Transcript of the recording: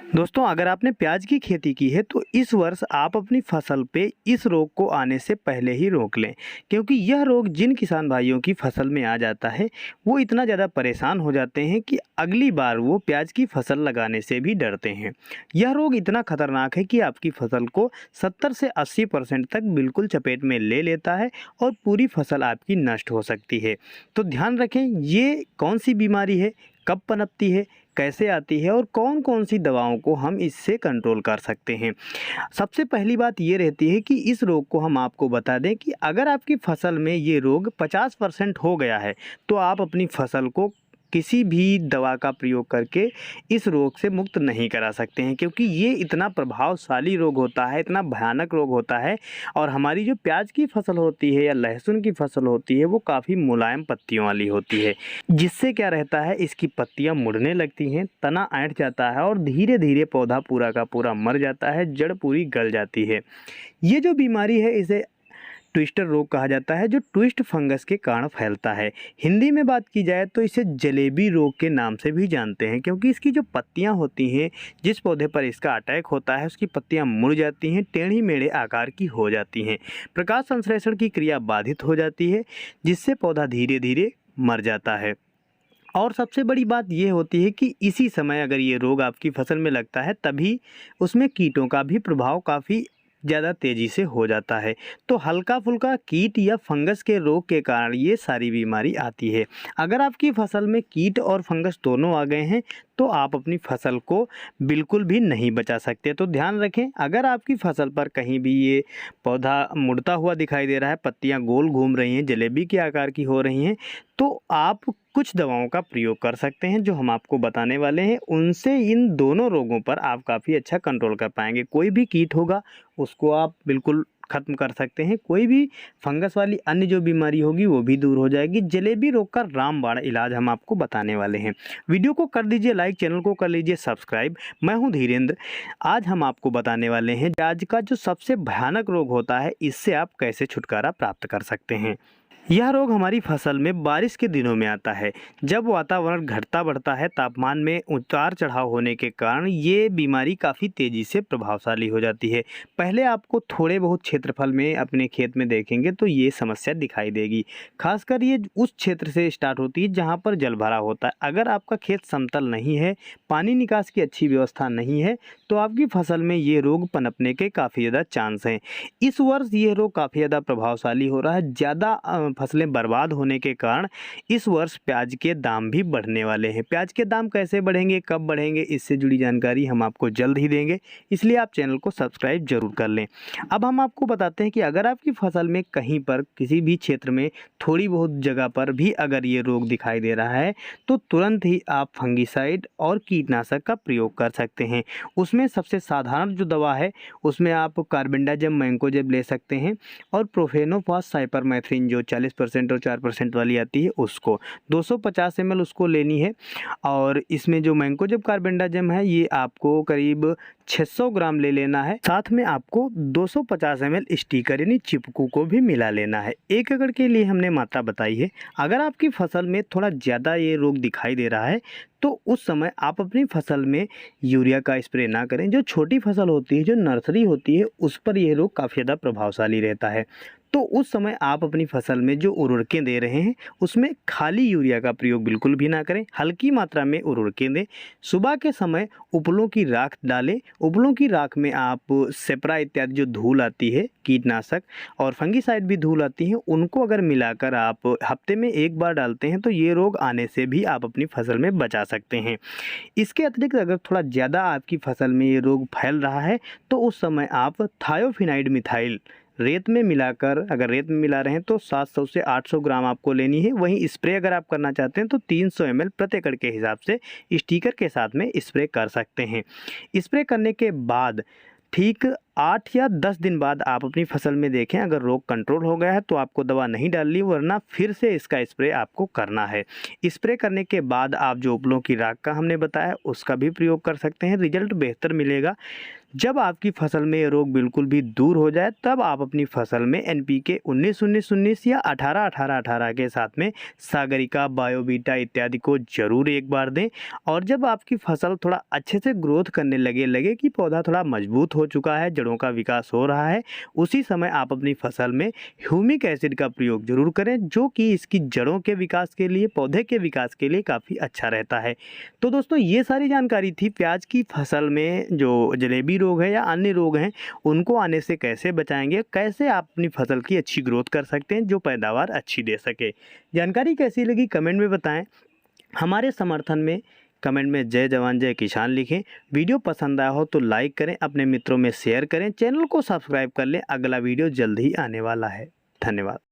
दोस्तों, अगर आपने प्याज की खेती की है तो इस वर्ष आप अपनी फसल पे इस रोग को आने से पहले ही रोक लें, क्योंकि यह रोग जिन किसान भाइयों की फसल में आ जाता है वो इतना ज़्यादा परेशान हो जाते हैं कि अगली बार वो प्याज की फसल लगाने से भी डरते हैं। यह रोग इतना खतरनाक है कि आपकी फसल को 70 से 80% तक बिल्कुल चपेट में ले लेता है और पूरी फसल आपकी नष्ट हो सकती है। तो ध्यान रखें, ये कौन सी बीमारी है, कब पनपती है, कैसे आती है और कौन-कौन सी दवाओं को हम इससे कंट्रोल कर सकते हैं। सबसे पहली बात ये रहती है कि इस रोग को हम आपको बता दें कि अगर आपकी फसल में ये रोग 50% हो गया है, तो आप अपनी फसल को किसी भी दवा का प्रयोग करके इस रोग से मुक्त नहीं करा सकते हैं, क्योंकि ये इतना प्रभावशाली रोग होता है, इतना भयानक रोग होता है। और हमारी जो प्याज की फसल होती है या लहसुन की फसल होती है वो काफ़ी मुलायम पत्तियों वाली होती है, जिससे क्या रहता है, इसकी पत्तियां मुड़ने लगती हैं, तना ऐंठ जाता है और धीरे धीरे पौधा पूरा का पूरा मर जाता है, जड़ पूरी गल जाती है। ये जो बीमारी है इसे ट्विस्टर रोग कहा जाता है, जो ट्विस्ट फंगस के कारण फैलता है। हिंदी में बात की जाए तो इसे जलेबी रोग के नाम से भी जानते हैं, क्योंकि इसकी जो पत्तियां होती हैं, जिस पौधे पर इसका अटैक होता है उसकी पत्तियां मुड़ जाती हैं, टेढ़ी मेढ़े आकार की हो जाती हैं, प्रकाश संश्लेषण की क्रिया बाधित हो जाती है, जिससे पौधा धीरे धीरे मर जाता है। और सबसे बड़ी बात ये होती है कि इसी समय अगर ये रोग आपकी फसल में लगता है तभी उसमें कीटों का भी प्रभाव काफ़ी ज़्यादा तेज़ी से हो जाता है। तो हल्का फुल्का कीट या फंगस के रोग के कारण ये सारी बीमारी आती है। अगर आपकी फसल में कीट और फंगस दोनों आ गए हैं तो आप अपनी फसल को बिल्कुल भी नहीं बचा सकते। तो ध्यान रखें, अगर आपकी फसल पर कहीं भी ये पौधा मुड़ता हुआ दिखाई दे रहा है, पत्तियां गोल घूम रही हैं, जलेबी के आकार की हो रही हैं, तो आप कुछ दवाओं का प्रयोग कर सकते हैं जो हम आपको बताने वाले हैं। उनसे इन दोनों रोगों पर आप काफ़ी अच्छा कंट्रोल कर पाएंगे। कोई भी कीट होगा उसको आप बिल्कुल ख़त्म कर सकते हैं, कोई भी फंगस वाली अन्य जो बीमारी होगी वो भी दूर हो जाएगी। जलेबी रोग का रामबाण इलाज हम आपको बताने वाले हैं। वीडियो को कर दीजिए लाइक, चैनल को कर लीजिए सब्सक्राइब। मैं हूं धीरेन्द्र। आज हम आपको बताने वाले हैं आज का जो सबसे भयानक रोग होता है, इससे आप कैसे छुटकारा प्राप्त कर सकते हैं। यह रोग हमारी फसल में बारिश के दिनों में आता है, जब वातावरण घटता बढ़ता है, तापमान में उतार चढ़ाव होने के कारण ये बीमारी काफ़ी तेज़ी से प्रभावशाली हो जाती है। पहले आपको थोड़े बहुत क्षेत्रफल में अपने खेत में देखेंगे तो ये समस्या दिखाई देगी। खासकर ये उस क्षेत्र से स्टार्ट होती है जहाँ पर जल भरा होता है। अगर आपका खेत समतल नहीं है, पानी निकास की अच्छी व्यवस्था नहीं है, तो आपकी फसल में ये रोग पनपने के काफ़ी ज़्यादा चांस हैं। इस वर्ष ये रोग काफ़ी ज़्यादा प्रभावशाली हो रहा है। ज़्यादा फसलें बर्बाद होने के कारण इस वर्ष प्याज के दाम भी बढ़ने वाले हैं। प्याज के दाम कैसे बढ़ेंगे, कब बढ़ेंगे, इससे जुड़ी जानकारी हम आपको जल्द ही देंगे, इसलिए आप चैनल को सब्सक्राइब जरूर कर लें। अब हम आपको बताते हैं कि अगर आपकी फसल में कहीं पर किसी भी क्षेत्र में थोड़ी बहुत जगह पर भी अगर ये रोग दिखाई दे रहा है तो तुरंत ही आप फंगिसाइड और कीटनाशक का प्रयोग कर सकते हैं। उसमें सबसे साधारण जो दवा है उसमें आप कार्बेंडाजिम मैंकोजेब ले सकते हैं और प्रोफेनोफॉस साइपरमेथ्रिन जो 40% और 4% वाली आती है उसको 250 ml उसको लेनी है। और इसमें जो मैंकोजेब कार्बेंडाजिम है ये आपको करीब 600 ग्राम ले लेना है। साथ में आपको 250 ml स्टिकर यानी चिपकू को भी मिला लेना है। 1 एकड़ के लिए हमने मात्रा बताई है। अगर आपकी फसल में थोड़ा ज़्यादा ये रोग दिखाई दे रहा है तो उस समय आप अपनी फसल में यूरिया का स्प्रे ना करें। जो छोटी फसल होती है, जो नर्सरी होती है, उस पर यह रोग काफ़ी ज़्यादा प्रभावशाली रहता है। तो उस समय आप अपनी फसल में जो उर्वरकें दे रहे हैं उसमें खाली यूरिया का प्रयोग बिल्कुल भी ना करें, हल्की मात्रा में उर्वरकें दें। सुबह के समय उपलों की राख डालें। उपलों की राख में आप सेप्रा इत्यादि जो धूल आती है, कीटनाशक और फंगिसाइड भी धूल आती हैं, उनको अगर मिलाकर आप हफ्ते में 1 बार डालते हैं तो ये रोग आने से भी आप अपनी फसल में बचा सकते हैं। इसके अतिरिक्त अगर थोड़ा ज़्यादा आपकी फसल में ये रोग फैल रहा है तो उस समय आप थायोफिनाइड मिथाइल रेत में मिलाकर, अगर रेत में मिला रहे हैं तो 700 से 800 ग्राम आपको लेनी है। वहीं स्प्रे अगर आप करना चाहते हैं तो 300 ml प्रति एकड़ के हिसाब से स्टिकर के साथ में स्प्रे कर सकते हैं। स्प्रे करने के बाद ठीक 8 या 10 दिन बाद आप अपनी फसल में देखें, अगर रोग कंट्रोल हो गया है तो आपको दवा नहीं डालनी, वरना फिर से इसका स्प्रे आपको करना है। स्प्रे करने के बाद आप जो उपलों की राख का हमने बताया उसका भी प्रयोग कर सकते हैं, रिजल्ट बेहतर मिलेगा। जब आपकी फसल में ये रोग बिल्कुल भी दूर हो जाए तब आप अपनी फसल में NPK 19-19-19 या 18-18-18 के साथ में सागरिका, बायोवीटा इत्यादि को ज़रूर एक बार दें। और जब आपकी फसल थोड़ा अच्छे से ग्रोथ करने लगे कि पौधा थोड़ा मजबूत हो चुका है, जड़ों का विकास हो रहा है, उसी समय आप अपनी फसल में ह्यूमिक एसिड का प्रयोग जरूर करें, जो कि इसकी जड़ों के विकास के लिए, पौधे के विकास के लिए काफ़ी अच्छा रहता है। तो दोस्तों ये सारी जानकारी थी प्याज की फसल में जो जलेबी रोग है या अन्य रोग हैं उनको आने से कैसे बचाएंगे, कैसे आप अपनी फसल की अच्छी ग्रोथ कर सकते हैं जो पैदावार अच्छी दे सके। जानकारी कैसी लगी कमेंट में बताएं। हमारे समर्थन में कमेंट में जय जवान जय किसान लिखें। वीडियो पसंद आया हो तो लाइक करें, अपने मित्रों में शेयर करें, चैनल को सब्सक्राइब कर लें। अगला वीडियो जल्द ही आने वाला है। धन्यवाद।